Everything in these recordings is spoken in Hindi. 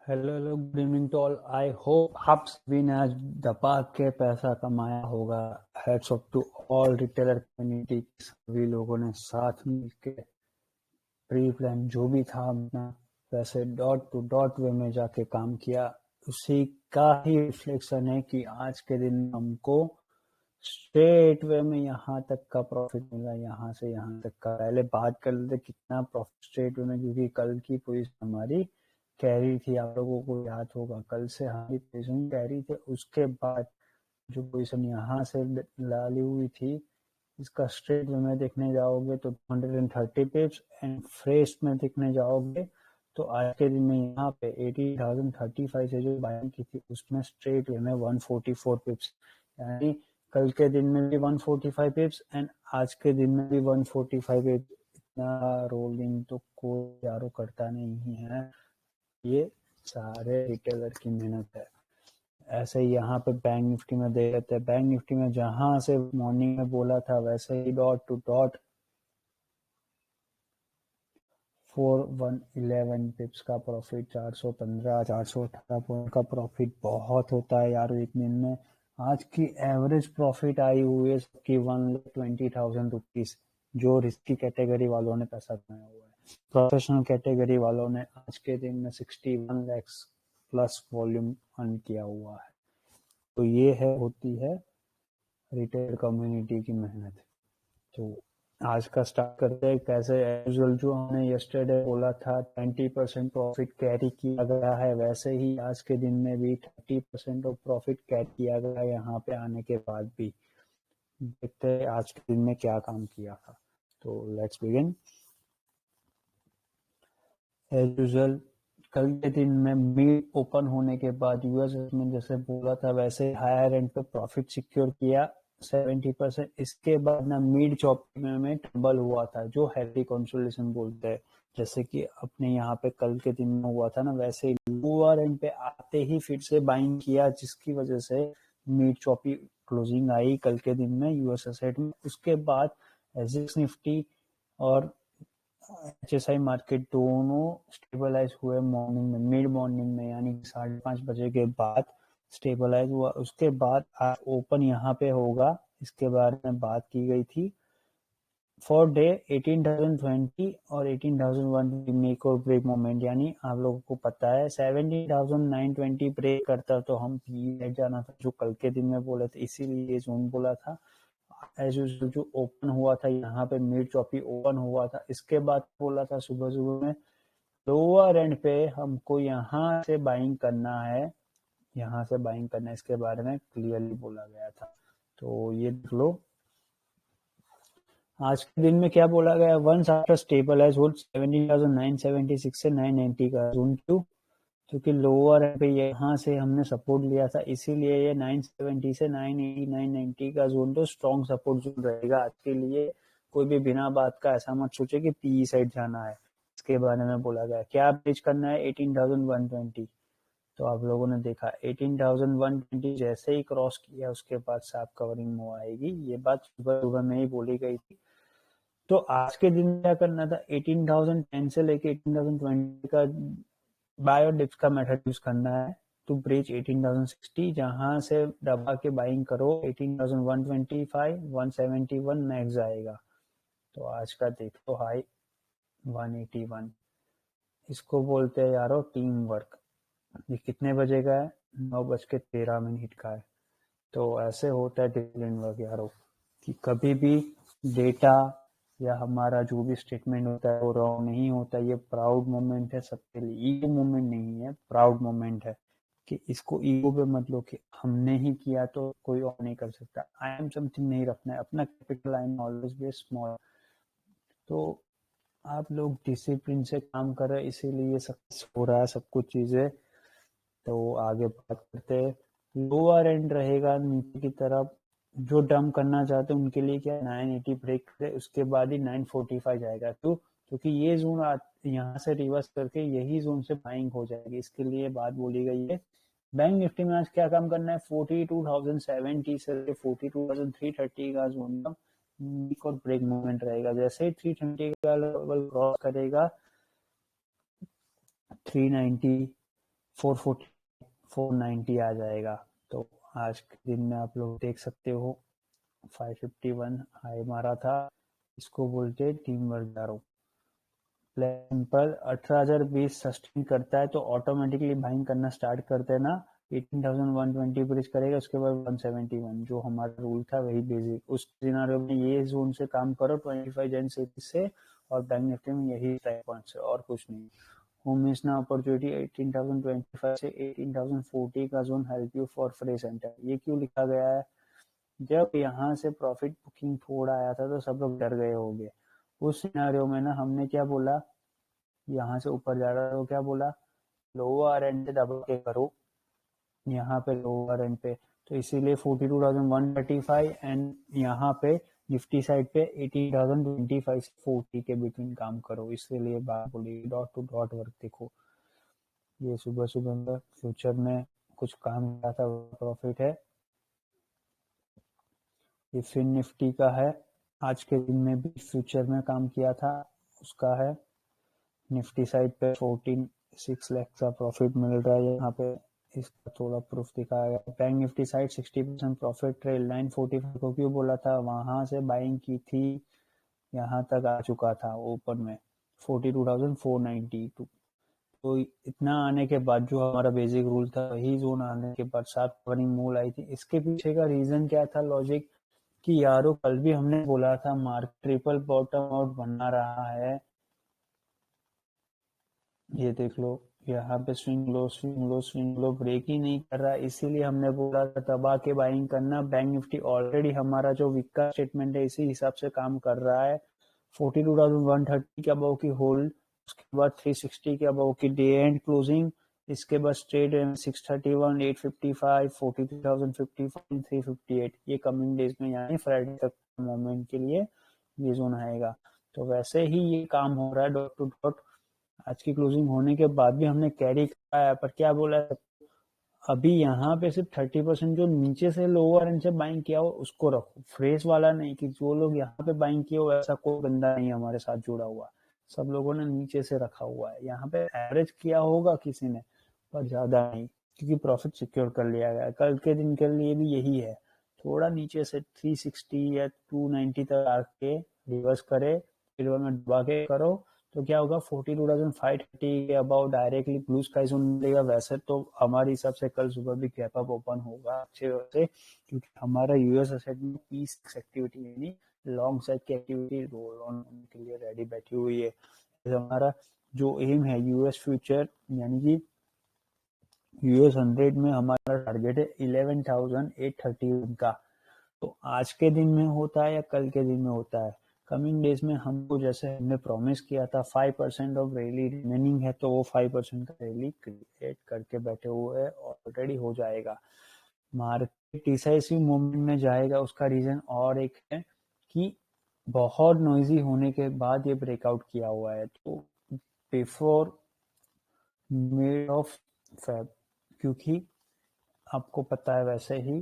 Hello hello, good evening to all. I hope आप सभी ने आज दबा के पैसा कमाया होगा। Hats off to all retailer community, सभी लोगों ने साथ मिलके प्री प्लान जो भी था अपना वैसे डॉट टू डॉट वे में जाके काम किया। उसी का ही रिफ्लेक्शन है कि आज के दिन हमको स्ट्रेट वे में यहाँ तक का प्रॉफिट मिला, यहाँ से यहाँ तक का। पहले बात कर लेते कितना प्रॉफिट स्ट्रेट वे में, क्योंकि कल की पोजीशन हमारी कैरी थी। आप लोगों को याद होगा कल से हमारी पोजीशन कैरी थे। उसके बाद जो पोजीशन यहाँ से डाली हुई थी, इसका स्ट्रेट वे में देखने जाओगे तो 230 पिप्स, एंड फ्रेश में देखने जाओगे तो आज के दिन में यहाँ पे 18,035 से जो बाइंग की थी उसमें स्ट्रेट वे में 144 पिप्स, यानी कल के दिन में भी 145 पिप्स एंड आज के दिन में भी 145 पिप्स। इतना रोलिंग तो कोई यारो करता नहीं है, ये सारे रिटेलर की मेहनत है। ऐसे ही यहाँ पे बैंक निफ्टी में दे लेते हैं। बैंक निफ्टी में जहां से मॉर्निंग में बोला था वैसे ही डॉट टू डॉट 4111 पिप्स का प्रॉफिट, 415 418 पॉइंट का प्रॉफिट बहुत होता है यार एक दिन में। आज की एवरेज प्रॉफिट आई हुई है सबकी 1,20,000 रुपीज। जो रिस्की कैटेगरी वालों ने पैसा कमाया हुआ है, प्रोफेशनल कैटेगरी वालों ने आज के दिन में 61 लैक्स प्लस वॉल्यूम अर्न किया हुआ है। तो ये है होती है रिटेल कम्युनिटी की मेहनत। तो आज का स्टार्ट करते हैं। कैसे यूजुअल जो हमने यस्टरडे बोला था 20% प्रॉफिट कैरी किया गया है, वैसे ही आज के दिन में भी 30% ऑफ प्रॉफिट कैरी किया गया यहाँ पे आने के बाद भी। देखते हैं आज के दिन में क्या काम किया था। तो लेट्स बिगिन। एज यूजुअल कल के दिन में मिड ओपन होने के बाद यूएस में जैसे बोला था वैसे हायर एंड पे प्रॉफिट सिक्योर किया 70%। इसके बाद ना मिड चॉपिंग में टंबल हुआ था, जो हैवी कंसोलिडेशन बोलते हैं। जैसे कि अपने यहाँ पे कल के दिन में हुआ था ना, वैसे ही लोअर एंड पे आते ही फिर से बाइंग किया, जिसकी वजह से मिड चॉपी क्लोजिंग आई कल के दिन में यूएस एसेट में। उसके बाद एसएक्स निफ्टी और एचएसआई मार्केट दोनों स्टेबलाइज हुए मॉर्निंग में, मिड मॉर्निंग में, यानी 5:30 बजे के बाद स्टेबलाइज हुआ। उसके बाद ओपन यहाँ पे होगा, इसके बारे में बात की गई थी। फॉर डे 18,020 और 18,120 मेक और ब्रेक मोमेंट, यानी आप लोगों को पता है 17,920 ब्रेक करता तो हम पी लेट जाना था, जो कल के दिन में बोले थे, इसीलिए जोन बोला था। एज यूजुअल जो ओपन हुआ था यहाँ पे मिड चॉपी ओपन हुआ था। इसके बाद बोला था सुबह सुबह में लोअर एंड पे हमको यहाँ से बाइंग करना है, यहाँ से बाइंग करना है, इसके बारे में क्लियरली बोला गया था। तो ये देख लो आज के दिन में क्या बोला गया। वंस आफ्टर स्टेबलाइज होल्ड 17,976 से 990 का जोन। क्यों? क्योंकि लोअर एंड पे यहाँ से हमने सपोर्ट लिया था, इसीलिए ये 970 से 980 990 का जोन तो स्ट्रॉन्ग सपोर्ट जोन रहेगा आज के लिए। कोई भी बिना बात का ऐसा मत सोचे कि पी साइड जाना है। इसके बारे में बोला गया क्या ब्रिज करना है 18,120। तो आप लोगों ने देखा 18,120 जैसे ही क्रॉस किया उसके बाद साफ कवरिंग मूव आएगी, ये बात सुबह सुबह में ही बोली गई थी। तो आज के दिन क्या करना था, 18,010 से लेके 18,020 का बाय और डिप्स का मेथड यूज करना है टू ब्रीच 18,060, जहां से दबा के बाइंग करो 18,125 171 मैक्स आएगा। तो आज का देखो हाई 181, इसको बोलते हैं यारो टीम वर्क। ये कितने बजे का है? 9:13 का है। तो ऐसे होता है डिसिप्लिन वर्क यारो, कि कभी भी डेटा या हमारा जो भी स्टेटमेंट होता है वो रॉन्ग नहीं होता। ये प्राउड मोमेंट है सबके लिए, ईगो मोमेंट नहीं है, प्राउड मोमेंट है। कि इसको ईगो पे मत लो कि हमने ही किया तो कोई और नहीं कर सकता। आई एम समथिंग नहीं रखना है, अपना capital I am always be small. तो आप लोग डिसिप्लिन से काम कर रहे हैं, इसीलिए सक्सेस हो रहा है सब कुछ चीजें। तो आगे बात करते हैं। लोअर एंड रहेगा नीचे की तरफ, जो डंप करना चाहते हैं उनके लिए क्या 980 ब्रेक करे, उसके बाद ही 945 जाएगा। क्यों? क्योंकि ये जोन यहाँ से रिवर्स करके यही जोन से बाइंग हो जाएगी, इसके लिए बात बोली गई है। बैंक निफ्टी में आज क्या काम करना है, 42,070 से 42,330 का जोन का और ब्रेक मूवमेंट रहेगा। जैसे ही 320 का लेवल क्रॉस करेगा 390 440 490 आ जाएगा। तो आज के दिन में आप लोग देख सकते हो 551 हाई मारा था, इसको बोलते टीम वर्क एरो। प्लान पर 18,020 सस्टेन करता है तो ऑटोमेटिकली बाइंग करना स्टार्ट करते हैं ना, 18,120 ब्रिज करेगा, उसके बाद 171 जो हमारा रूल था वही बेसिक। उस सिनारियो में ये जोन से काम करो 25 जैन सीरीज से, और बैंक निफ्टी में यही टाइप पॉइंट से, और कुछ नहीं। होम मिस ना अपॉर्चुनिटी 18,025 से 18,040 का zone help you for fresh enter. ये क्यों लिखा गया है? जब यहाँ से प्रॉफिट बुकिंग थोड़ा आया था तो सब लोग डर गए होंगे। उस सिनारियो में ना हमने क्या बोला, यहाँ से ऊपर जा रहा है तो क्या बोला, लोअर एंड से दबा के करो, यहाँ पे लोअर एंड पे, तो इसीलिए 42,135 एंड यहाँ पे निफ्टी साइड पे 18,025 से 40 के बिटवीन काम करो, इसीलिए बात बोली डॉट टू डॉट वर्क। देखो ये सुबह सुबह में फ्यूचर में कुछ काम किया था, प्रॉफिट है। ये फिन निफ्टी का है, आज के दिन में भी फ्यूचर में काम किया था उसका है। निफ्टी साइड पे 14.6 लाख का प्रॉफिट मिल रहा है यहाँ पे, इसका थोड़ा प्रूफ दिखाया गया। Bank Nifty side 60% profit, trail 945 को क्यों बोला था, वहां से बाइंग की थी, यहाँ तक आ चुका था ओपन में 42,492। तो इतना आने के बाद जो हमारा बेसिक रूल था वही जोन आने के बाद 7 कवरिंग मूल आई थी। इसके पीछे का रीजन क्या था, लॉजिक, कि यारो कल भी हमने बोला था मार्केट ट्रिपल बॉटम आउट बना रहा है। ये देख लो यहाँ पे swing low swing low swing low, break ही नहीं कर रहा, इसीलिए हमने बोला था दबा के बाइंग करना। बैंक निफ्टी ऑलरेडी हमारा जो वीक का स्टेटमेंट है इसी हिसाब से काम कर रहा है। 42,130 के अबव की होल्ड, उसके बाद 360 के अबव की डे एंड क्लोजिंग, इसके बाद स्ट्रेट 631, 855, 43,055, 358, ये कमिंग डेज में यानी फ्राइडे तक मोमेंट के लिए ये जोन आएगा। तो वैसे ही ये काम हो रहा है डॉट टू डॉट। आज की क्लोजिंग होने के बाद भी हमने कैरी करा है, पर क्या बोला है, अभी यहाँ पे सिर्फ 30% जो नीचे से लोअर एंड से बाइंग किया हो उसको रखो, फ्रेश वाला नहीं, कि जो लोग यहाँ पे बाइंग किए हो ऐसा कोई बंदा नहीं हमारे साथ जुड़ा हुआ, सब लोगों ने नीचे से रखा हुआ है। यहाँ पे एवरेज किया होगा किसी ने, पर ज्यादा नहीं, क्योंकि प्रॉफिट सिक्योर कर लिया गया। कल के दिन के लिए भी यही है, थोड़ा नीचे से 360 या 290 तक आके रिवर्स करे, फिर में दबा के करो, तो क्या होगा 42,530 के about directly blue sky zone मिलेगा। वैसे तो हमारे हिसाब से कल सुबह भी गैप अप ओपन होगा अच्छे से, क्योंकि हमारा यूएस एसेट में पीस एक्टिविटी यानी लॉन्ग साइड की एक्टिविटी रोल ऑन के लिए रेडी बैठी हुई है। हमारा जो एम है यूएस फ्यूचर यानी कि यूएस 100 में हमारा टारगेट है 11,831 का। तो आज के दिन में होता है या कल के दिन में होता है, कमिंग डेज में हमको जैसे हमने प्रॉमिस किया था 5% ऑफ रैली रिमेनिंग है, तो वो 5% का रैली क्रिएट करके बैठे हुए है, ऑलरेडी हो जाएगा। मार्केट डिसाइसिव मूवमेंट में जाएगा, उसका रीजन और एक है कि बहुत नॉइजी होने के बाद ये ब्रेकआउट किया हुआ है, तो बिफोर मिड ऑफ फेब, क्योंकि आपको पता है वैसे ही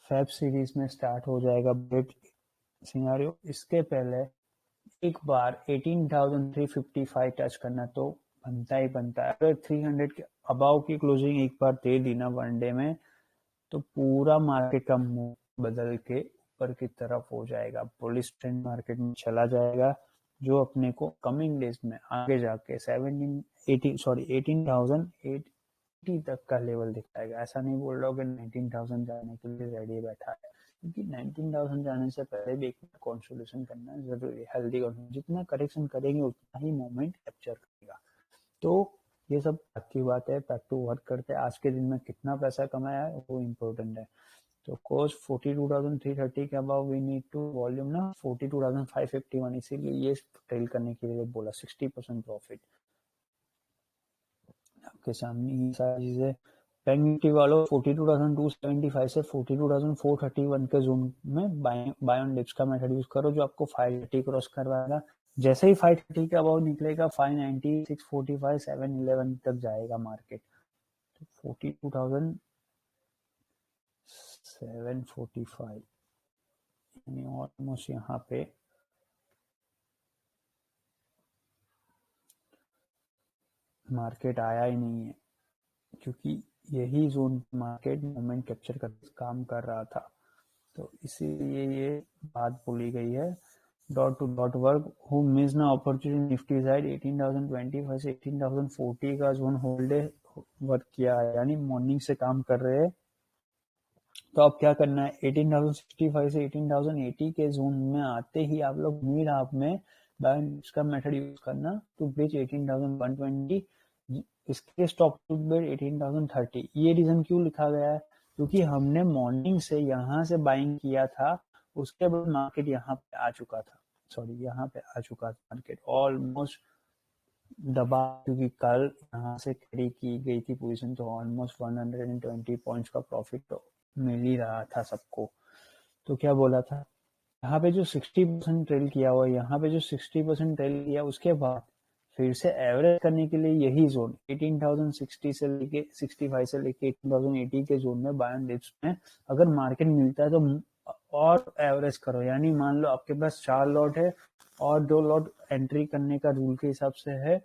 फेब सीरीज में स्टार्ट हो जाएगा ब्रेक सिनेरियो, इसके पहले एक बार 18,355 टच करना तो बनता ही बनता है। अगर 300 के अबाव की क्लोजिंग एक बार दे दी ना वनडे में, तो पूरा मार्केट का मुंह बदल के ऊपर की तरफ हो जाएगा, बुलिश ट्रेंड मार्केट में चला जाएगा, जो अपने को कमिंग डेज में आगे जाके 18,080 तक का लेवल दिखाएगा। ऐसा नहीं बोल रहा हूँ कि 19,000 जाने के लिए रेडी बैठा है, क्योंकि 19,000 जाने से पहले भी एक कंसोलिडेशन करना जरूरी है। हेल्दी कंसोलिडेशन, जितना करेक्शन करेंगे उतना ही मोमेंट कैप्चर करेगा। तो ये सब अच्छी बात है, बैक टू वर्क करते हैं। आज के दिन में कितना पैसा कमाया है वो इम्पोर्टेंट है। तो कोस्ट 42,330 के above we need to volume ना 42,551, इसीलिए ये ट्रेल करने के लिए बोला 60% प्रॉफिट। आपके सामने ही सारी चीजें। बैंक निफ्टी वालों 42,275 से 42,431 के जोन में बाय ऑन डिप्स का मेथड यूज करो, जो आपको 530 क्रॉस करवाएगा। जैसे ही 530 के अबाव निकलेगा 590, 645, 711 तक जाएगा मार्केट। तो 42,745 यानी ऑलमोस्ट यहाँ पे मार्केट आया ही नहीं है। क्योंकि यही जोन मार्केट मोमेंट कैप्चर कर काम कर रहा था, तो इसीलिए ये बात बोली गई है। Dot to dot work who miss ना अपॉर्चुनिटी निफ्टी साइड 18,025 से 18,040 का जोन होल्ड वर्क किया है, यानी मॉर्निंग से काम कर रहे हैं। तो अब क्या करना है, 18,065 से 18,080 के जोन में आते ही आप लोग मिड हाफ में बाइंग का मेथड यूज करना टू ब्रिज 18,120। इसके स्टॉप टू बिड 18,030। ये रीजन क्यों लिखा गया है, क्योंकि हमने मॉर्निंग से यहाँ से बाइंग किया था, उसके बाद मार्केट यहाँ पे आ चुका था, यहाँ पे आ चुका था मार्केट ऑलमोस्ट दबा, क्योंकि कल यहाँ से कैरी की गई थी पोजीशन, तो ऑलमोस्ट 120 पॉइंट्स का प्रॉफिट तो मिल ही रहा था सबको। तो क्या बोला था, यहाँ पे जो 60% ट्रेल किया हुआ, यहाँ पे जो 60% ट्रेल किया, उसके बाद फिर से एवरेज करने के लिए यही जोन 18,060 से लेके 65 से लेके 18,080 के जोन में बाय ऑन डिप्स में अगर मार्केट मिलता है तो और एवरेज करो। यानी मान लो आपके पास 4 लॉट है और 2 लॉट एंट्री करने का रूल के हिसाब से है,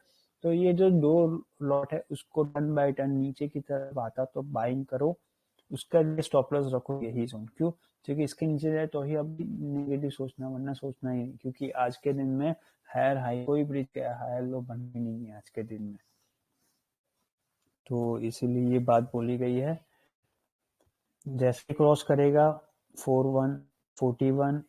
तो ये जो 2 लॉट है उसको टर्न बाय टर्न नीचे की तरफ आता तो बाइंग करो, उसका लिए स्टॉप लॉस रखो यही जोन। क्यों, क्योंकि इसके नीचे जाए तो ही अब नेगेटिव सोचना, वरना सोचना ही नहीं, क्योंकि आज के दिन में हायर हाई कोई ब्रिज का हायर लो बन ही नहीं है आज के दिन में। तो इसीलिए ये बात बोली गई है, जैसे क्रॉस करेगा 41 41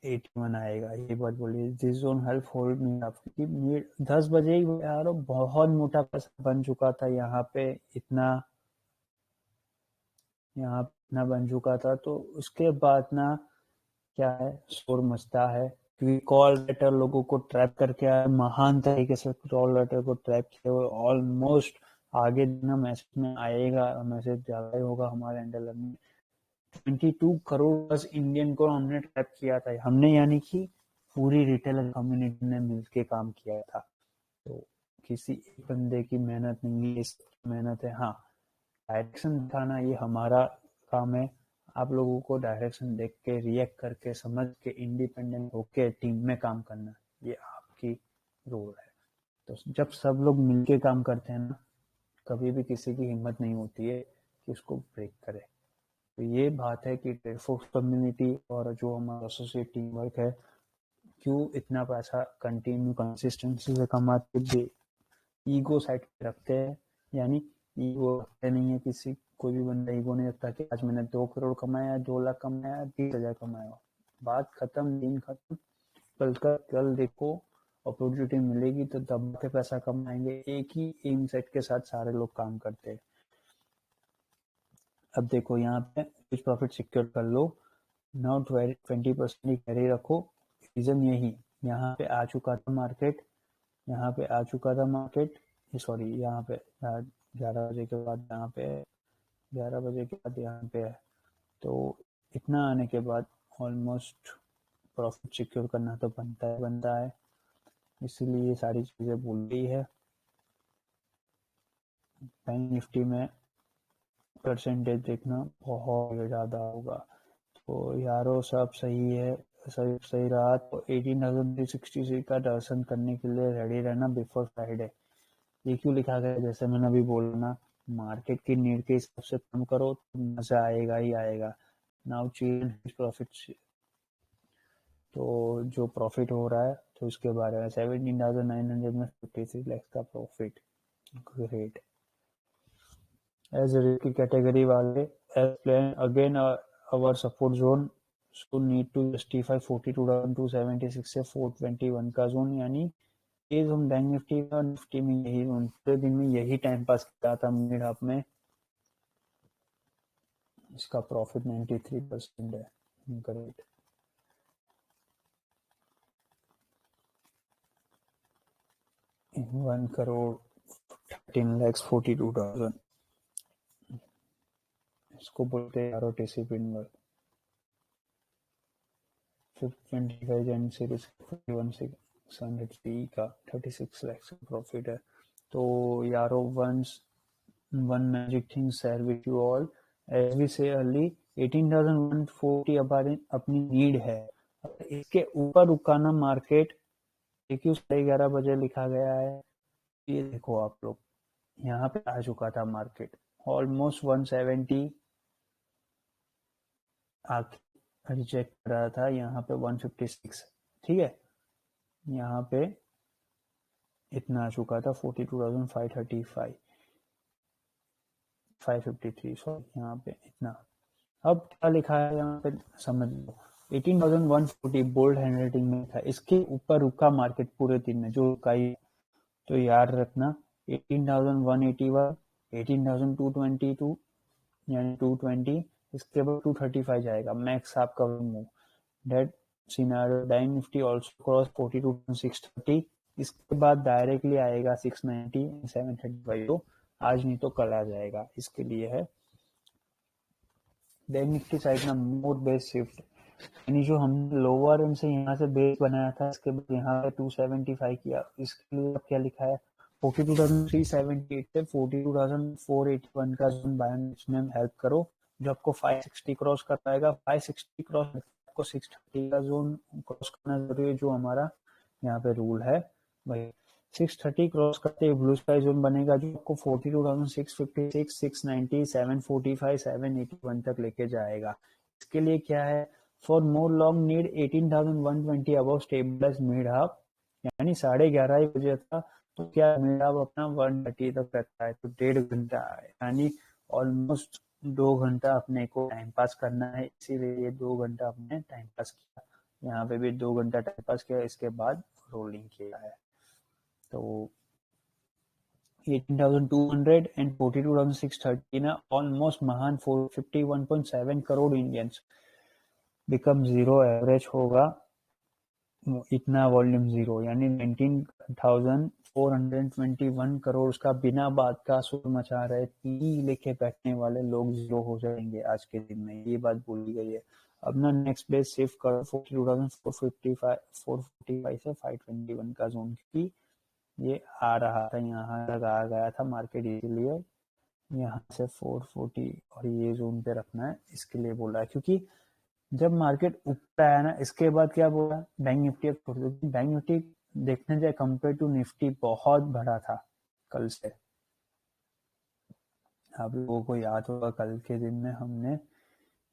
81 आएगा, ये बात बोली। This zone help hold me up, क्योंकि 10 बजे ही यार बहुत मोटा पैसा बन चुका था यहाँ पे, इतना यहाँ इतना बन चुका था, तो उसके बाद ना क्या है, शोर मचता है, क्योंकि कॉल लेटर लोगों को ट्रैप करके आया, महान तरीके से कॉल लेटर को ट्रैप किया हुआ ऑलमोस्ट। आगे दिन मैसेज में आएगा, मैसेज ज्यादा ही होगा हमारे हैंडलर में। 22 करोड़ बस इंडियन को हमने ट्रैप किया था, हमने यानी कि पूरी रिटेलर कम्युनिटी ने मिलके काम किया था। तो किसी एक बंदे की मेहनत नहीं है, इसकी मेहनत है। हाँ, डायरेक्शन दिखाना ये हमारा काम है, आप लोगों को डायरेक्शन देख के रिएक्ट करके समझ के इंडिपेंडेंट होके टीम में काम करना, ये आपकी रोल है। तो जब सब लोग मिलके काम करते हैं ना, कभी भी किसी की हिम्मत नहीं होती है कि उसको ब्रेक करे। तो ये बात है कि ट्रेडफोर्स कम्युनिटी और जो हमारा एसोसिएट टीम वर्क है, क्यों इतना पैसा कंटिन्यू कंसिस्टेंसी से कमाते, ईगो साइड पे रखते हैं, यानी ईगो रखते नहीं है किसी, कोई भी बंदा ईगो नहीं रखता कि आज मैंने 2 करोड़ कमाया, 2 लाख कमाया, 20,000 कमाया, बात खत्म, दिन खत्म। कल देखो अपॉर्चुनिटी मिलेगी तो दबा के पैसा कमाएंगे, एक ही एम सेट के साथ सारे लोग काम करते हैं। अब देखो यहाँ पे कुछ प्रॉफिट सिक्योर कर लो, नाउ 20% ही कैरी रखो। रीजन यही, यहाँ पे आ चुका था मार्केट, यहाँ पे आ चुका था मार्केट, सॉरी यहाँ पे 11 बजे के बाद, यहाँ पे 11 बजे के बाद यहाँ पे है, तो इतना आने के बाद ऑलमोस्ट प्रॉफिट सिक्योर करना तो बनता है, इसीलिए ये सारी चीजें बोल रही है। बैंक निफ्टी में परसेंटेज देखना बहुत ज़्यादा होगा। तो यारो सब सही है, सही रहा तो 18,360 का दर्शन करने के लिए रेडी रहना बिफोर फ्राइडे। ये क्यों लिखा गया, जैसे मैंने अभी बोला ना, मार्केट की नीड के हिसाब से काम करो तो मजा आएगा ही आएगा। नाउ चीज प्रॉफिट, तो जो प्रॉफिट हो रहा है तो उसके बारे में 17,900 में 53 लाख का प्रॉफिट, ग्रेट। एज की कैटेगरी वाले edge plan again our support zone should need to justify 42,276 से 421 का जोन, यानी ये जोन बैंक निफ्टी और निफ्टी में यही जोन पूरे दिन में यही टाइम पास किया था मिड हाफ में। इसका प्रॉफिट 93% है, ग्रेट। वन करोड़ 13,42,000 इसको बोलते हैं आरओटीसी पिन 25 एंड सीरीज 41,600 का 36 लाख का प्रॉफिट है। तो यारो one magic thing share with you all, as we say early 18,140 अपनी नीड है, इसके ऊपर रुकाना मार्केट। देखिए 11:30 बजे लिखा गया है, ये देखो आप लोग यहाँ पे आ चुका था मार्केट, ऑलमोस्ट 170 आके रिजेक्ट कर रहा था, यहाँ पे 156, ठीक है, यहाँ पे इतना आ चुका था 42,535 553, सॉरी यहाँ पे इतना। अब क्या लिखा है यहाँ पे समझ लो, 18,140 बोल्ड हैंडराइटिंग में था, इसके ऊपर रुका मार्केट पूरे दिन में, जो रुका ही, तो याद रखना 18,181, 18,222 यानी 220, इसके बाद 235 जाएगा मैक्स आपका move. That scenario bank Nifty also cross 42,630, इसके बाद डायरेक्टली आएगा 690 735, तो आज नहीं तो कल आ जाएगा, इसके लिए है। बैंक निफ्टी साइड में मोर बेस शिफ्ट, यानी जो हमने लोअर एंड से यहाँ से बेस बनाया था, इसके बाद यहाँ पे 275 किया, इसके लिए अब क्या लिखा है 42,378 से 42,481 का जोन बाय में हेल्प करो, जो आपको 560 क्रॉस कर पाएगा। 560 क्रॉस आपको 630 का जोन क्रॉस करना जरूरी है, जो हमारा यहाँ पे रूल है भाई। 630 क्रॉस करते ही ब्लू स्काई जोन बनेगा, जो आपको 42,656, 690, 745, 781 तक लेके जाएगा। इसके लिए क्या है, for more long need 18,120 above stabilise mid half, यानी 11:30 बजे था, तो क्या मिड हाफ अपना 130 तक रहता है, तो 1.5 घंटा यानी ऑलमोस्ट 2 घंटा अपने को टाइम पास करना है, इसीलिए 2 घंटा अपने टाइम पास किया, यहाँ पे भी 2 घंटा टाइम पास किया, इसके बाद रोलिंग किया है। तो 18,200 एंड 42,630 ना ऑलमोस्ट महान 451.7 crore Indians become zero average होगा, इतना वॉल्यूम जीरो, यानी 19,421 करोड़ का बिना बात का शोर मचा रहे पी लेके बैठने वाले लोग जीरो हो जाएंगे आज के दिन में, ये बात बोली गई है। अब ना नेक्स्ट बेस शिफ्ट करो 42,445 से 521 का जोन, की ये आ रहा था, यहाँ लगा गया था मार्केट, इसीलिए यहाँ से 440 और ये जोन पे रखना है, इसके लिए बोला है। क्योंकि जब मार्केट ऊपर आया ना, इसके बाद क्या बोला, बैंक निफ्टी बैंक निफ्टी देखने जाए कंपेयर टू निफ्टी बहुत बड़ा था कल से, आप लोगों को याद होगा कल के दिन में हमने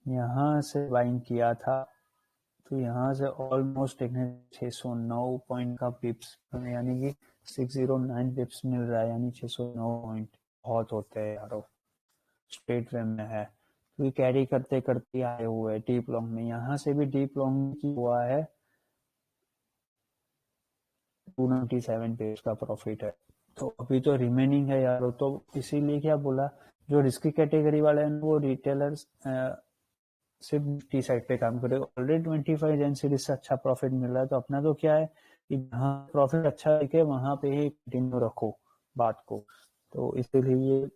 यहाँ से बाइंग किया था, तो यहाँ से ऑलमोस्ट 609 पॉइंट का पिप्स, यानी कि 609 पिप्स मिल रहा है, यानी 609 पॉइंट बहुत होते हैं यारो, स्ट्रेट वे में है, तो ये कैरी करते करते आए हुए हैं डीप लॉन्ग में, यहाँ से भी डीप लॉन्ग की हुआ है 297 पेज का प्रॉफिट है, तो अभी तो रिमेनिंग है यारो। तो इसीलिए क्या बोला, जो रिस्की कैटेगरी वाले हैं वो रिटेलर्स सिर्फ निफ्टी साइड पे काम करेगा, ऑलरेडी 25 जैन सीरीज से अच्छा प्रॉफिट मिल रहा है, तो अपना तो क्या है कि जहाँ प्रॉफिट अच्छा दिखे वहां पे ही कंटिन्यू रखो बात को। तो इसीलिए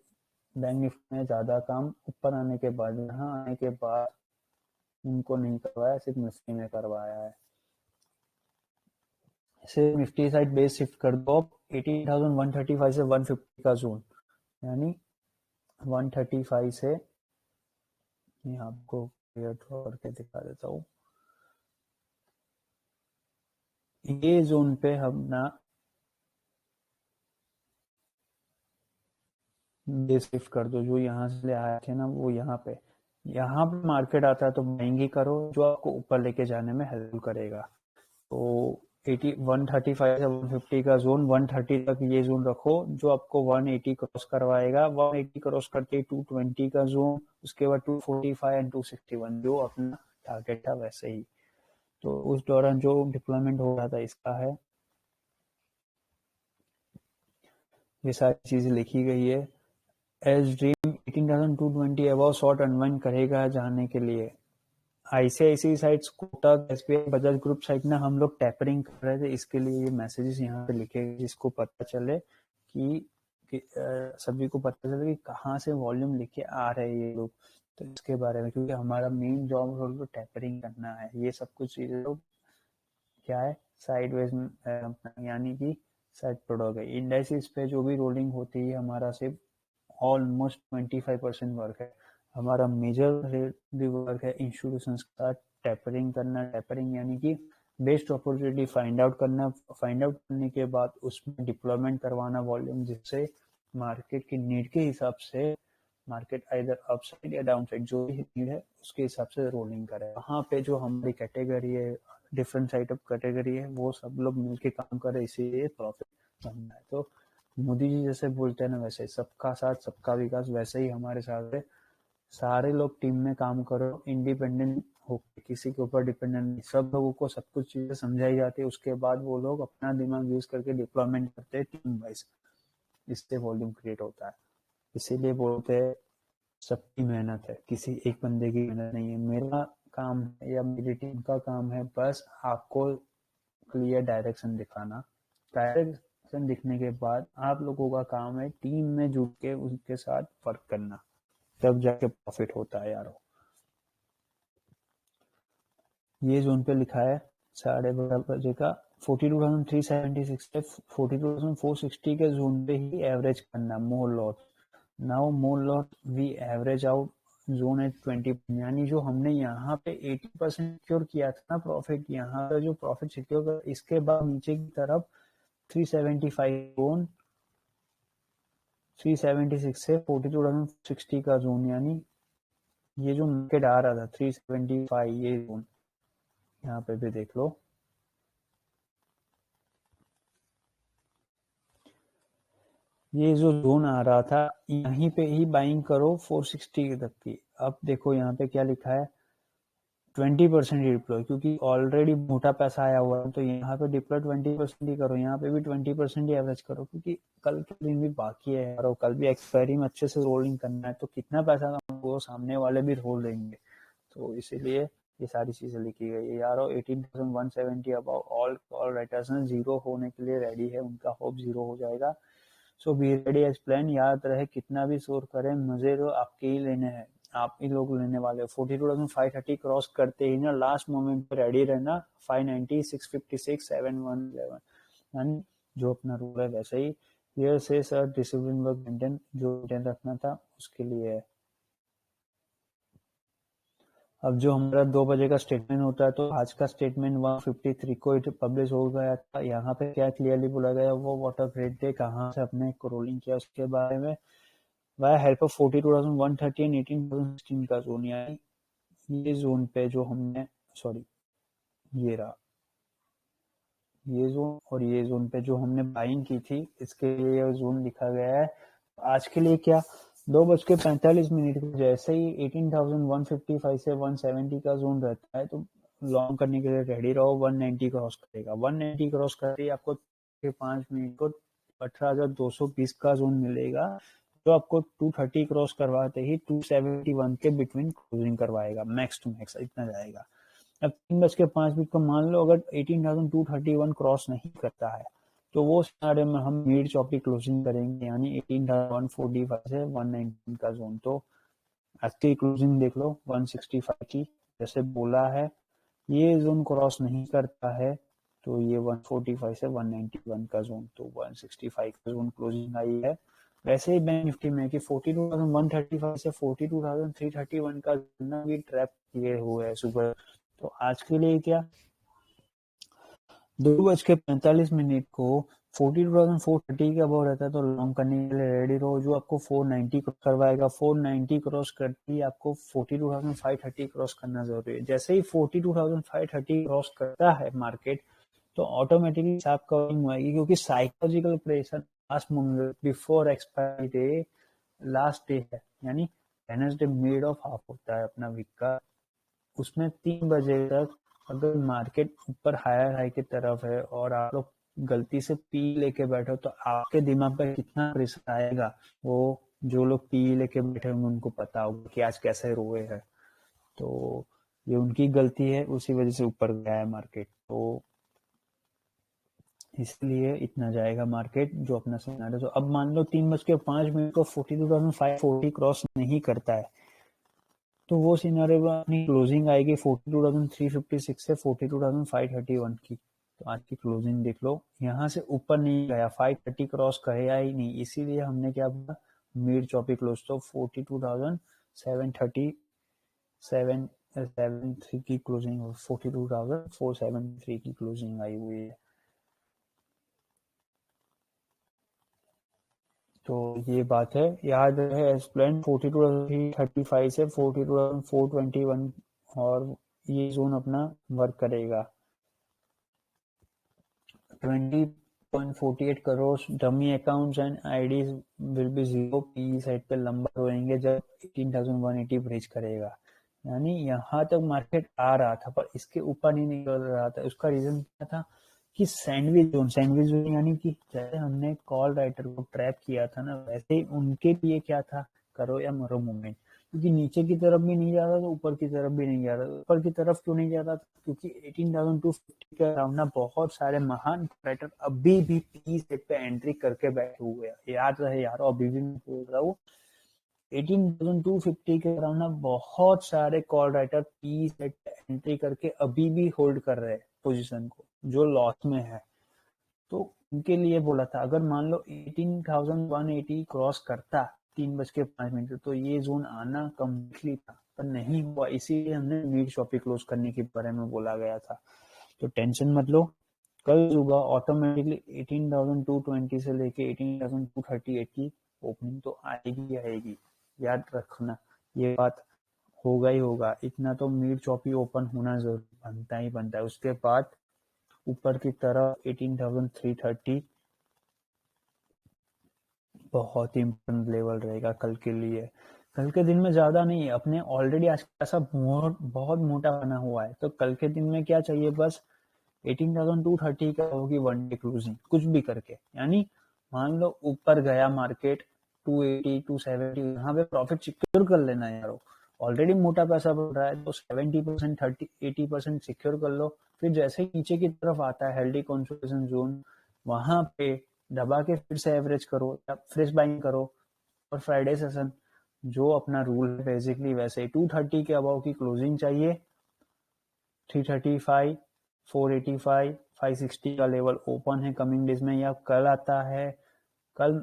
बैंक निफ्टी में ज्यादा काम ऊपर आने के बाद, यहाँ आने के बाद उनको नहीं करवाया, सिर्फ निफ्टी में करवाया है। सिर्फ निफ्टी साइड बेस शिफ्ट कर दो 18,135 से 150 का जोन, यानी 135 से, मैं आपको क्लियर ड्रॉ करके दिखा देता हूँ, ये जोन पे हम ना ये शिफ्ट कर दो, जो यहाँ से ले आए थे ना वो यहाँ पे मार्केट आता है तो महंगी करो, जो आपको ऊपर लेके जाने में हेल्प करेगा। तो 135 से 150 का जोन, 130 तक ये जोन रखो, जो आपको 180 क्रॉस करवाएगा, 180 क्रॉस करके 220 का जोन, उसके बाद 245 एंड 261 जो अपना टारगेट था वैसे ही। तो उस दौरान जो डिप्लॉयमेंट हो रहा था इसका है, ये सारी चीजें लिखी गई है। Edge dream 18,220 above short unwind करेगा जाने के लिए। ICICI sides, Kotak, SBI, Bajaj group side ना हम लोग टैपरिंग कर रहे थे, इसके लिए ये मैसेजेस यहाँ पे लिखे, जिसको पता चले कि सभी को पता चले कि कहाँ से वॉल्यूम लिखे आ रहे हैं ये लोग, तो इसके बारे में, क्योंकि हमारा मेन जॉब रोल तो टैपरिंग करना है, ये सब कुछ चीजें लोग क्या है साइडवेज, यानी कि साइड प्रोडक्ट है। इंडेक्सिस पे जो भी रोलिंग होती है हमारा सिर्फ ऑलमोस्ट 25% वर्क है, हमारा मेजर भी वर्क है इंस्टीट्यूशंस का टैपरिंग करना। टैपरिंग यानी कि बेस्ट अपॉर्चुनिटी फाइंड आउट करना, फाइंड आउट करने के बाद उसमें डिप्लॉयमेंट करवाना वॉल्यूम, जिससे मार्केट की नीड के हिसाब से मार्केट आइदर अप साइड या डाउन साइड, जो भी नीड है उसके हिसाब से रोलिंग करे। वहाँ पे जो हमारी कैटेगरी है, डिफरेंट साइड ऑफ कैटेगरी है, वो सब लोग मिलके काम करे, इसीलिए प्रॉफिट बनना है। तो मोदी जी जैसे बोलते हैं ना, वैसे सबका साथ सबका विकास, वैसे ही हमारे साथ है। सारे लोग टीम में काम करो, इंडिपेंडेंट हो, किसी के ऊपर डिपेंडेंट नहीं। सब लोगों को सब कुछ चीजें समझाई जाती है, उसके बाद वो लोग अपना दिमाग यूज करके डिप्लॉयमेंट करते हैं टीम वाइज। इससे वॉल्यूम क्रिएट होता है। इसीलिए बोलते हैं सबकी मेहनत है, किसी एक बंदे की मेहनत नहीं है। मेरा काम है या मेरी टीम का काम है बस आपको क्लियर डायरेक्शन दिखाना। डायरेक्शन दिखने के बाद आप लोगों का काम है टीम में जुट के उनके साथ वर्क करना, तब जाके प्रॉफिट होता है यारो। ये जोन पे लिखा है 12:30 बजे का 42,376 से 42,460 के जोन पे ही एवरेज करना more lot. Now more lot we average out zone at 20, यानी जो हमने यहाँ पे 80% सिक्योर किया था ना प्रॉफिट, यहाँ का जो प्रॉफिट सिक्योर कर, इसके बाद नीचे की तरफ 375 जोन, 376 से 42,060 का जोन, यानी ये जो मार्केट आ रहा था 375, ये जोन यहाँ पे भी देख लो। ये जो जोन आ रहा था यहीं पे ही बाइंग करो 460 तक की। अब देखो यहाँ पे क्या लिखा है 20% डिप्लॉय, क्योंकि ऑलरेडी मोटा पैसा आया हुआ है, तो यहाँ पे डिप्लॉय 20% ही करो, यहाँ पे भी 20% ही एवरेज करो, क्योंकि कल के दिन भी बाकी है और कल भी एक्सपायरी में अच्छे से रोलिंग करना है, तो कितना पैसा वो सामने वाले भी रोल देंगे। तो इसीलिए ये सारी चीजें लिखी गई है यारो। 18,170 अबाउ ऑल कॉल राइटर्स ने जीरो होने के लिए रेडी है, उनका होप जीरो हो जाएगा। सो बी रेडी एज प्लान। याद रहे कितना भी शोर करें, मजे तो आपके ही लेने हैं, आप ही लोग लेने वाले हो। 42,530 क्रॉस करते ही ना लास्ट मोमेंट पे रेडी रहना। 590, 656, 711, यानी जो अपना रूल है वैसे ही। हियर से सर डिसिप्लिन वर्क मेंटेन, जो मेंटेन रखना था उसके लिए है। अब जो हमारा 2 बजे का स्टेटमेंट होता है, तो आज का स्टेटमेंट 153 को पब्लिश हो गया था। यहाँ पे क्या क्लियरली बोला गया, वो वाटर ग्रेड डे कहाँ से अपने रोलिंग किया उसके बारे में। वाया हेल्प ऑफ 42,130 एंड 18,016 का जोन, यानी ये जोन पे जो हमने, सॉरी ये रहा ये जोन, और ये जोन पे जो हमने बाइंग की थी, इसके लिए जोन लिखा गया है। आज के लिए क्या 2:45 को जैसे ही 18,155 से 170 का जोन रहता है, तो लॉन्ग करने के लिए रेडी रहो। 190 क्रॉस करेगा, 190 क्रॉस करते ही आपको 5 मिनट को 18,220 का जोन मिलेगा, जो आपको 230 क्रॉस करवाते ही 271 के बिटवीन क्लोजिंग करवाएगा, मैक्स टू मैक्स इतना जाएगा। अब 3:05 को मान लो अगर 18,231 क्रॉस नहीं करता है, तो वो सिनारियो में हम मिड चॉपी क्लोजिंग करेंगे, यानी 18,145 से 119 का जोन। तो आज की क्लोजिंग देख लो 165 की, जैसे बोला है ये जोन क्रॉस नहीं करता है, तो ये 145 से 191 का जोन, तो 165 का जोन क्लोजिंग आई है। वैसे ही बैंक निफ्टी में कि 42,135 से 42,331 का जोन भी ट्रैप किए हुए है सुबह। तो आज के लिए क्या 2:45 को 42,430 का भाव रहता है, तो लॉन्ग करने के लिए रेडी रहो, जो आपको 490 क्रॉस करवाएगा। 490 क्रॉस करती है आपको 42,530 क्रॉस करना जरूरी है। जैसे ही 42,530 क्रॉस करता है मार्केट, तो ऑटोमेटिकली हिसाब कवरिंग होगी, क्योंकि psychological pressure last moment before expiry day, last day है, यानी वेडनेसडे मिड ऑफ हाफ होता है अपना वीक का, उसमें 3 बजे तक अगर मार्केट ऊपर हायर हाई की तरफ है और आप लोग गलती से पी लेके बैठो, तो आपके दिमाग पर कितना प्रेशर आएगा, वो जो लोग पी लेके बैठे होंगे उनको पता होगा कि आज कैसे रोए है। तो ये उनकी गलती है, उसी वजह से ऊपर गया है मार्केट, तो इसलिए इतना जाएगा मार्केट जो अपना सिनारियो। तो अब मान लो 3:05 को 42,540 क्रॉस नहीं करता है, तो वो सिनारियो में अपनी क्लोजिंग आएगी 42,356 से 42,531 की। तो आज की क्लोजिंग देख लो, यहाँ से ऊपर नहीं गया, 530 क्रॉस करेगा ही नहीं, इसीलिए हमने क्या बोला मिड चॉपी क्लोज, तो 42,773 की क्लोजिंग, 42,473 की क्लोजिंग आई हुई है। तो ये बात है, याद रहे एज प्लान 42,335 से 42,421 और ये जोन अपना वर्क करेगा। 20.48 crore dummy accounts and IDs will be zero, P side पे लंबा रोएंगे जब 18,180 ब्रीच करेगा। यानी यहाँ तक मार्केट आ रहा था पर इसके ऊपर नहीं निकल रहा था। उसका रीजन क्या था कि सैंडविच जोन यानी कि जैसे हमने कॉल राइटर को ट्रैप किया था ना, वैसे ही उनके लिए क्या था, करो या मरो मूवमेंट। क्योंकि नीचे की तरफ भी नहीं जा रहा था, ऊपर की तरफ भी नहीं जा रहा था। ऊपर की तरफ क्यों नहीं जा रहा था, क्योंकि 18,250 के अराउंड ना बहुत सारे महान राइटर अभी भी पी सेट पे एंट्री करके बैठे हुए हैं। याद रहे यार, अभी भी मैं बोल रहा हूँ 18,250 के अराउंड ना बहुत सारे कॉल राइटर पी सेट पे एंट्री करके अभी भी होल्ड कर रहे हैं पोजीशन को, जो लॉस में है। तो उनके लिए बोला था, अगर मान लो 18,180 क्रॉस करता 3:05 तो ये जोन आना कम्प्लीटली था, पर नहीं हुआ। इसीलिए हमने मीड शॉपी क्लोज करने के बारे में बोला गया था। तो टेंशन मत लो, कल सुबह ऑटोमेटिकली 18,220 से लेके 18,238 की ओपनिंग तो आएगी आएगी। याद रखना ये बात, होगा ही होगा। इतना तो मीड चॉपी ओपन होना जरूर बनता ही बनता है। उसके बाद ऊपर की तरफ 18,330 बहुत ही इम्पोर्टेंट लेवल रहेगा कल के लिए। कल के दिन में ज्यादा नहीं है, अपने ऑलरेडी आज का ऐसा बहुत मोटा बना हुआ है, तो कल के दिन में क्या चाहिए, बस 18,230 का होगी वन डे क्लोजिंग कुछ भी करके। यानी मान लो ऊपर गया मार्केट 280 270, यहाँ पे प्रॉफिट सिक्योर कर लेना यारो। ऑलरेडी मोटा पैसा बढ़ रहा है तो 70% 80% सिक्योर कर लो। फिर जैसे ही नीचे की तरफ आता है हेल्दी कंसोलिडेशन जोन, वहां पे दबा के फिर से एवरेज करो या फ्रेश बाइंग करो। और फ्राइडे सेशन जो अपना रूल है बेसिकली वैसे 230 के अबाव की क्लोजिंग चाहिए। 335 485 560 का लेवल ओपन है कमिंग डेज में, या कल आता है, कल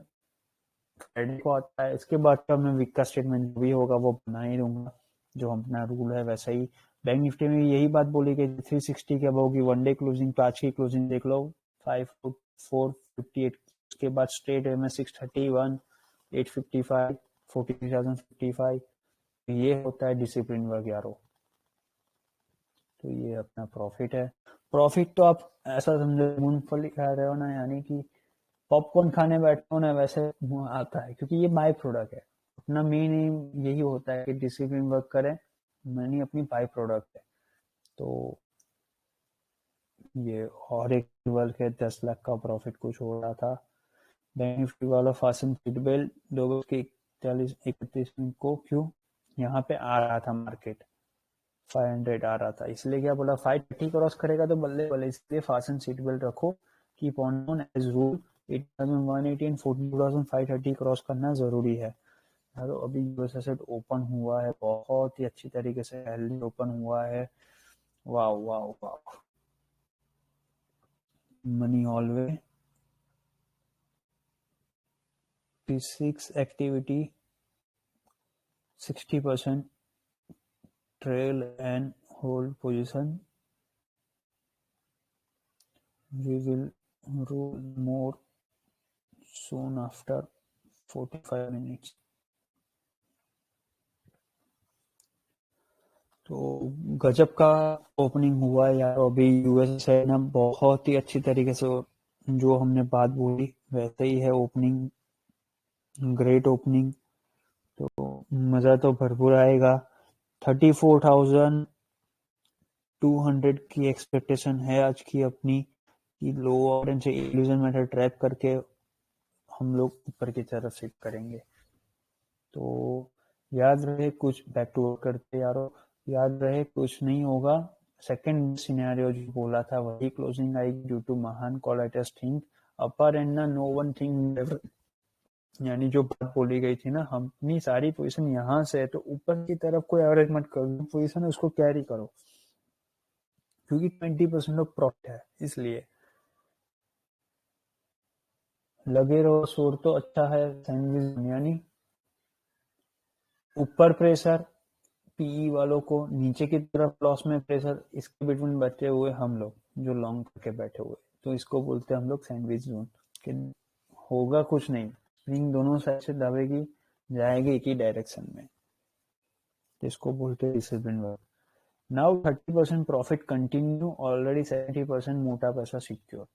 फ्राइडे को आता है। इसके बाद का मैं वीक का स्टेटमेंट भी होगा वो बना ही दूंगा, जो अपना रूल है वैसा ही। बैंक निफ्टी में यही बात बोली गई 360 के अबाव की वन डे क्लोजिंग, तो आज की क्लोजिंग देख लो 5,458। उसके बाद स्ट्रेट है में 631 855 43,055। ये होता है डिसिप्लिन वर्क यारो। तो ये अपना प्रॉफिट है। प्रॉफिट तो आप ऐसा समझो मूंगफली खा रहे हो ना, यानी कि पॉपकॉर्न खाने बैठे हो ना, वैसे आता है। क्योंकि ये बाय प्रोडक्ट है, अपना मेन एम यही होता है कि डिसिप्लिन वर्क करें, मनी अपनी बाय प्रोडक्ट है। तो ये और एक वर्क है 10 लाख का प्रॉफिट कुछ हो रहा था। बैंक निफ्टी वाला फासन फीडबेल 2:41 को क्यों यहाँ पे आ रहा था मार्केट 500 आ रहा था, इसलिए क्या बोला 530 क्रॉस करेगा तो बल्ले बल्ले, इसलिए फास्ट सीट बेल्ट रखो। Keep on edge rule 8,180 and 42,530 cross करना जरूरी है। तो अभी यूएस एसेट ओपन हुआ है, बहुत ही अच्छी तरीके से हेल्दी ओपन हुआ है। वाह वाह वाह, money ऑलवे P6 activity 60% trail and hold position, we will roll more soon after 45 minutes। तो गजब का ओपनिंग हुआ है यार। अभी यूएस है ना, बहुत ही अच्छी तरीके से जो हमने बात बोली वैसे ही है ओपनिंग, ग्रेट ओपनिंग। तो मजा तो भरपूर आएगा। 34,200 की एक्सपेक्टेशन है आज की अपनी, कि लो ऑरेंज से इल्यूजन मेथड ट्रैप करके हम लोग ऊपर की तरफ शिफ्ट करेंगे। तो याद रहे कुछ बैक टू वर्क करते यारो, याद रहे कुछ नहीं होगा। सेकंड सिनेरियो जो बोला था वही क्लोजिंग आएगी ड्यू टू महान कॉलेटस थिंग अपर एंड ना नो वन थिंग। यानी जो बात बोली गई थी ना, हम अपनी सारी पोजीशन यहाँ से है तो ऊपर की तरफ कोई एवरेज मत करो, पोजीशन है उसको कैरी करो, क्योंकि 20% ऑफ प्रॉफिट है। इसलिए लगे रहो, शोर तो अच्छा है सैंडविच, यानी ऊपर प्रेशर पीई वालों को, नीचे की तरफ लॉस में प्रेशर, इसके बिटवीन बचे हुए हम लोग जो लॉन्ग करके बैठे हुए, तो इसको बोलते हैं हम लोग सैंडविच जोन। कि होगा कुछ नहीं, स्प्रिंग दोनों साइड से दबेगी, जाएगी एक ही डायरेक्शन में, जिसको बोलते हैं discipline work. Now 30% profit continue, already 70% मोटा पैसा सिक्योर।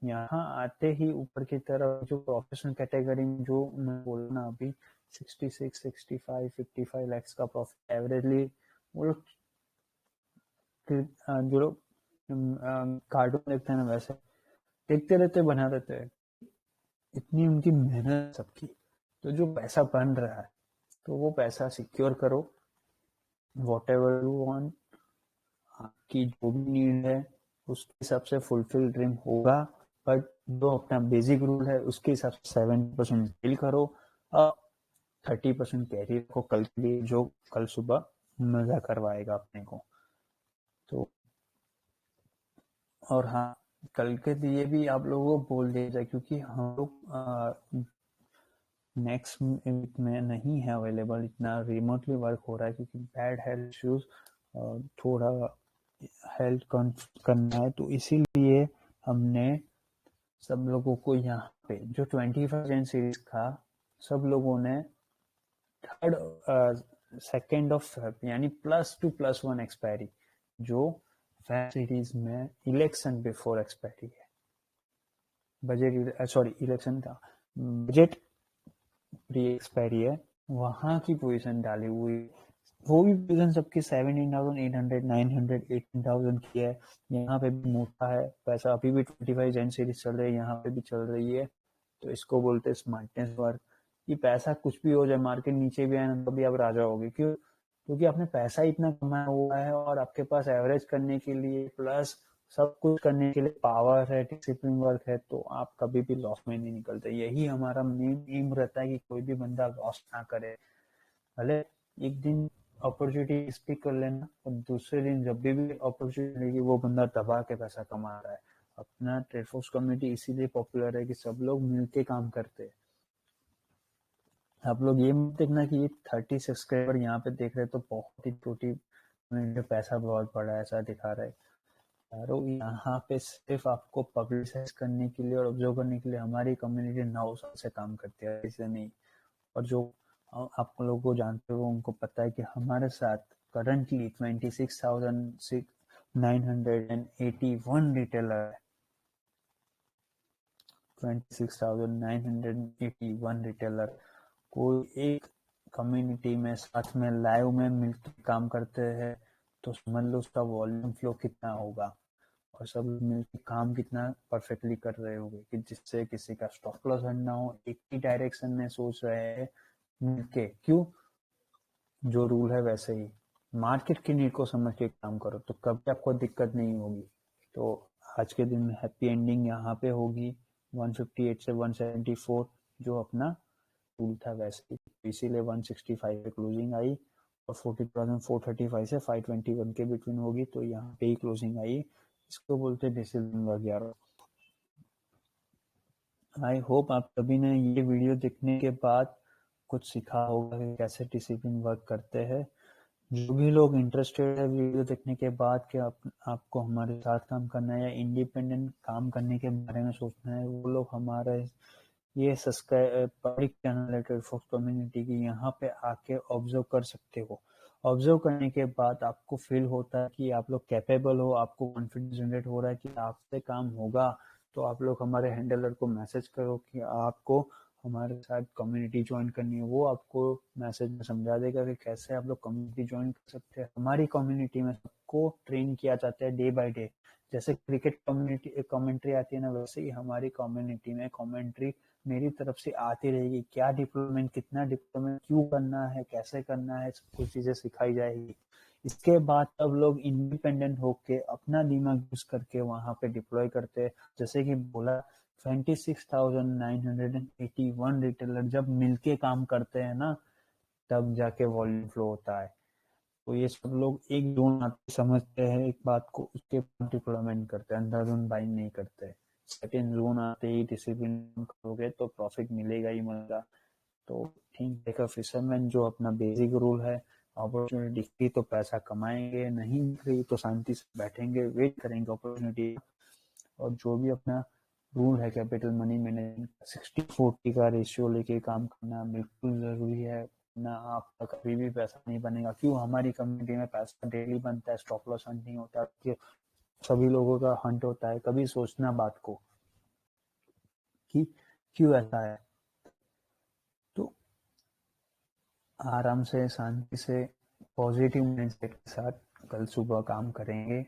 यहाँ आते ही ऊपर की तरफ जो प्रोफेशनल कैटेगरी में जो मैं बोला ना अभी 66, 65, 55 lakhs का प्रॉफिट एवरेजली वो लोग जो लोग कार्टून देखते हैं ना वैसे देखते रहते बना देते हैं, इतनी उनकी मेहनत सबकी। तो जो पैसा बन रहा है तो वो पैसा सिक्योर करो, वॉट एवर यू वांट, आपकी जो भी नीड है उसके हिसाब से फुलफिल ड्रीम होगा। बट जो अपना बेसिक रूल है उसके हिसाब से 70% बिल करो और 30% कैरी रखो कल के लिए, जो कल सुबह मजा करवाएगा अपने को। तो और हाँ, कल के लिए भी आप लोगों को बोल दिया जाए, क्योंकि हम लोग नेक्स्ट वीक में नहीं है अवेलेबल, इतना रिमोटली वर्क हो रहा है क्योंकि बैड हेल्थ इश्यूज, थोड़ा हेल्थ करना है, तो इसीलिए हमने सब लोगों को यहाँ पे जो 25 जेन सीरीज था सब लोगों ने 2nd of Feb यानी +2+1 एक्सपायरी, जो फैब सीरीज में इलेक्शन बिफोर एक्सपायरी है, बजट सॉरी इलेक्शन था, बजट प्री एक्सपायरी है, वहां की पोजीशन डाली हुई, वो भी पोजीशन सबकी 17,800, 900, 18,000 की है। यहाँ पे भी मोटा है पैसा, अभी भी 25 जेन सीरीज चल रही है, यहाँ पे भी चल रही है। तो इसको बोलते हैं स्मार्टनेस वर्क। ये पैसा कुछ भी हो जाए, मार्केट नीचे भी आए ना तभी आप राजा होगे, क्यों? क्योंकि आपने पैसा इतना कमाया हुआ है और आपके पास एवरेज करने के लिए प्लस सब कुछ करने के लिए पावर है, डिसिप्लिन वर्क है, तो आप कभी भी लॉस में नहीं निकलते। यही हमारा मेन एम रहता है कि कोई भी बंदा लॉस ना करे। भले एक दिन अपॉर्चुनिटी स्पीक कर लेना और दूसरे दिन जब भी अपॉर्चुनिटी मिलेगी वो बंदा दबा के पैसा कमा रहा है। अपना ट्रेडफोर्स कम्युनिटी इसीलिए पॉपुलर है कि सब लोग मिलके काम करते हैं। आप लोग ये मत देखना कि ये 30 सब्सक्राइबर यहाँ पे देख रहे तो बहुत ही छोटी पैसा बहुत बड़ा ऐसा दिखा रहा है। यारो यहाँ पे सिर्फ आपको पब्लिसाइज करने के लिए और ऑब्जर्व करने के लिए हमारी कम्युनिटी 9 साल से काम करती है, इसे नहीं। और जो आप लोगों को जानते हो उनको पता है कि हमारे साथ करंटली 26,981 रिटेलर है, 26,981 रिटेलर कोई एक कम्युनिटी में साथ में लाइव में मिलकर काम करते हैं, तो समझ लो उसका वॉल्यूम फ्लो कितना होगा और सब मिलकर काम कितना परफेक्टली कर रहे होंगे कि जिससे किसी का स्टॉप लॉस ना हो, एक ही डायरेक्शन में सोच रहे हैं मिलके। क्यों? जो रूल है वैसे ही मार्केट की नीड को समझ के काम करो तो कभी आपको दिक्कत नहीं होगी। तो आज के दिन हैप्पी एंडिंग यहाँ पे होगी 158 से 174 जो अपना रूल था वैसे ही, इसीलिए 165 पे क्लोजिंग आई और 40,435 से 521 के बिटवीन होगी, तो यहाँ पे ही क्लोजिंग आई। इसको बोलते हैं डिसिप्लिन वगैरह। आई होप आप सभी ने ये वीडियो देखने के बाद कुछ सीखा होगा कि कैसे डिसिप्लिन वर्क करते हैं। जो भी लोग इंटरेस्टेड है वीडियो देखने के बाद कि आपको हमारे साथ काम करना है या इंडिपेंडेंट काम करने के बारे में सोचना है, वो लोग हमारे ये सब्सक्राइब पब्लिक चैनल है ट्रेडफोर्स कम्युनिटी की, यहाँ पे आके ऑब्जर्व कर सकते हो। ऑब्जर्व करने के बाद आपको फील होता है कि आप लोग कैपेबल हो, आपको कॉन्फिडेंस जनरेट हो रहा है कि आपसे काम होगा, तो आप लोग हमारे हैंडलर को मैसेज करो कि आपको हमारे साथ कम्युनिटी ज्वाइन करनी है। वो आपको मैसेज में समझा देगा कि कैसे आप लोग कम्युनिटी ज्वाइन कर सकते हैं। हमारी कम्युनिटी में सबको ट्रेन किया जाता है डे बाय डे। जैसे क्रिकेट कम्युनिटी कमेंट्री आती है ना, वैसे ही हमारी कम्युनिटी में कमेंट्री मेरी तरफ से आती रहेगी। क्या डिप्लॉयमेंट, कितना डिप्लॉयमेंट, क्यों करना है, कैसे करना है, सब कुछ चीजें सिखाई जाएगी। इसके बाद सब लोग इंडिपेंडेंट होके अपना दिमाग यूज करके वहां पे डिप्लॉय करते हैं। जैसे कि बोला 26,981 रिटेलर जब मिलके काम करते हैं ना तब जाके वॉल्यूम फ्लो होता है। तो ये सब लोग एक जोन आते समझते हैं एक बात को, उसके बाद डिप्लॉयमेंट करते हैं, अंधाधुन बाइंग नहीं करते। सेकंड जोन आते ही डिसिप्लिन करोगे तो प्रॉफिट मिलेगा ही मिलेगा। तो ठीक देखो फिशरमैन जो अपना बेसिक रूल है, अपॉर्चुनिटी दिखती तो पैसा कमाएंगे, नहीं दिख रही तो शांति से बैठेंगे, वेट करेंगे अपॉर्चुनिटी। और जो भी अपना रूल है कैपिटल मनी मैनेजमेंट, 60-40 का रेशियो लेके काम करना बिल्कुल जरूरी है ना। आपका कभी भी पैसा नहीं बनेगा। क्यों? हमारी कम्युनिटी में पैसा डेली बनता है, स्टॉप लॉस हंट नहीं होता, कि सभी लोगों का हंट होता है। कभी सोचना बात को कि क्यों ऐसा है। तो आराम से, शांति से, पॉजिटिव माइंडसेट के साथ कल सुबह काम करेंगे।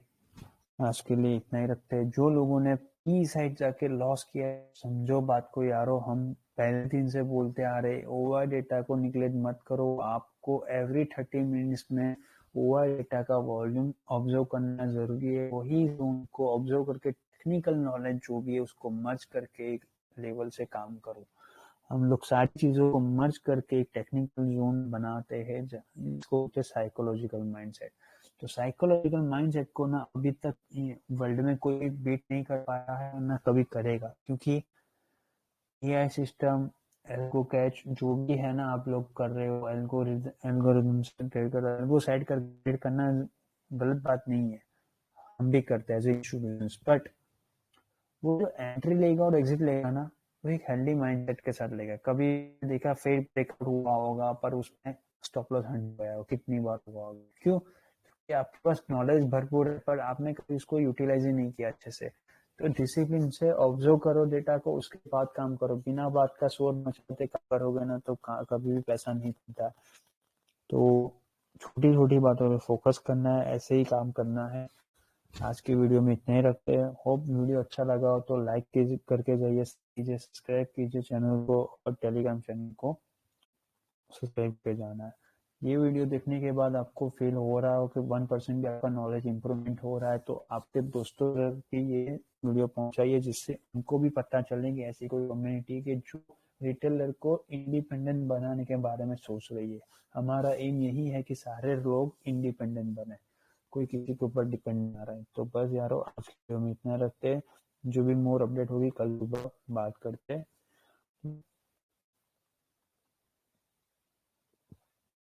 आज के लिए इतना ही रखते हैं। जो लोगों ने पी साइड जाके लॉस किया है, समझो बात को यारो, हम पहले दिन से बोलते आ रहे, ओवर डेटा को निगलेक्ट मत करो। आपको एवरी 30 मिनट्स में ओवर डेटा का वॉल्यूम ऑब्जर्व करना जरूरी है। वही जोन को ऑब्जर्व करके टेक्निकल नॉलेज जो भी है उसको मर्ज करके एक लेवल से काम करो। हम लोग सारी चीजों को मर्ज करके एक टेक्निकल जोन बनाते हैं, जिसको होते हैं साइकोलॉजिकल माइंडसेट। तो साइकोलॉजिकल माइंडसेट को ना अभी तक वर्ल्ड में कोई बीट नहीं कर पाया है, ना कभी करेगा, क्योंकि एआई सिस्टम, एल्गो कैच जो भी है ना आप लोग कर रहे हो, एल्गोरिथम से ट्रेड कर रहे हो, एल्गो साइड कर ट्रेड करना गलत बात नहीं है, हम भी करते हैं एज इशू बिजनेस। बट वो जो एंट्री लेगा और एग्जिट लेगा ना, वो एक हेल्दी माइंडसेट के साथ लेगा। कभी देखा फेक ब्रेकआउट हुआ होगा पर उसमें स्टॉप लॉस हंट गया हो, कितनी बार हुआ होगा। क्यों? कि आपके पास नॉलेज भरपूर है पर आपने कभी उसको यूटिलाइज ही नहीं किया अच्छे से। तो डिसिप्लिन से ऑब्जर्व करो डेटा को, उसके बाद काम करो। बिना बात का शोर मचाते काम करोगे ना तो कभी भी पैसा नहीं बनता। तो छोटी छोटी बातों पे फोकस करना है, ऐसे ही काम करना है। आज की वीडियो में इतना ही रखते हैं। होप वीडियो अच्छा लगा हो तो लाइक करके जाइए, सब्सक्राइब कीजिए चैनल को, और टेलीग्राम चैनल को सब्सक्राइब पे जाना है। ये वीडियो देखने के बाद आपको फील हो रहा हो कि 1% भी आपका नॉलेज इंप्रूवमेंट हो रहा है, तो आपके दोस्तों तक भी ये वीडियो पहुंचाइए, जिससे उनको भी पता चले कि ऐसी कोई कम्युनिटी के जो रिटेलर को इंडिपेंडेंट बनाने के बारे में सोच रही है। हमारा एम यही है कि सारे लोग इंडिपेंडेंट बने, कोई किसी के ऊपर डिपेंड ना रहे। तो बस यारो, आज के वीडियो में इतना रखते हैं। जो भी मोर अपडेट होगी कल सुबह बात करते हैं।